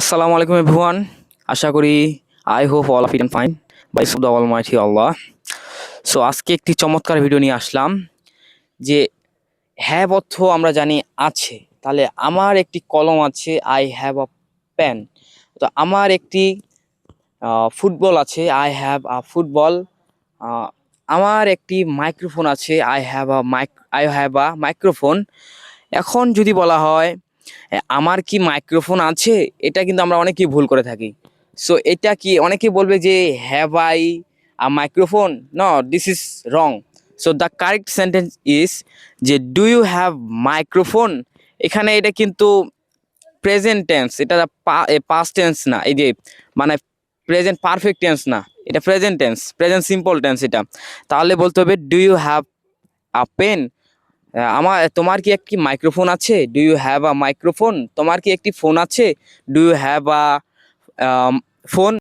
আসসালামু আলাইকুম এভরিওয়ান। আশা করি I hope all of it and fine by the almighty Allah. So আজকে একটি চমৎকার ভিডিও নিয়ে আসলাম যে হ্যাভ অর্থ আমরা জানি আছে, তাহলে আমার একটি কলম আছে, আই হ্যাভ আ পেন। তো আমার একটি ফুটবল আছে, আই হ্যাভ আ ফুটবল। আমার একটি মাইক্রোফোন আছে, আই হ্যাভ আ মাইক্রোফোন। এখন যদি বলা হয় আমার কি মাইক্রোফোন আছে, এটা কিন্তু আমরা অনেকেই ভুল করে থাকি। সো এটা কি অনেকেই বলবে যে have I a microphone, no, this is wrong. So the correct sentence is যে ডু ইউ হ্যাভ মাইক্রোফোন। এখানে এটা কিন্তু প্রেজেন্ট টেন্স, এটা পাস্ট টেন্স না, এই যে মানে প্রেজেন্ট পারফেক্ট টেন্স না, এটা present tense, present simple tense এটা। তাহলে বলতে হবে do you have a pen. তোমার কি একটি মাইক্রোফোন আছে, do you have a microphone. তোমার কি একটি ফোন আছে, do you have a phone.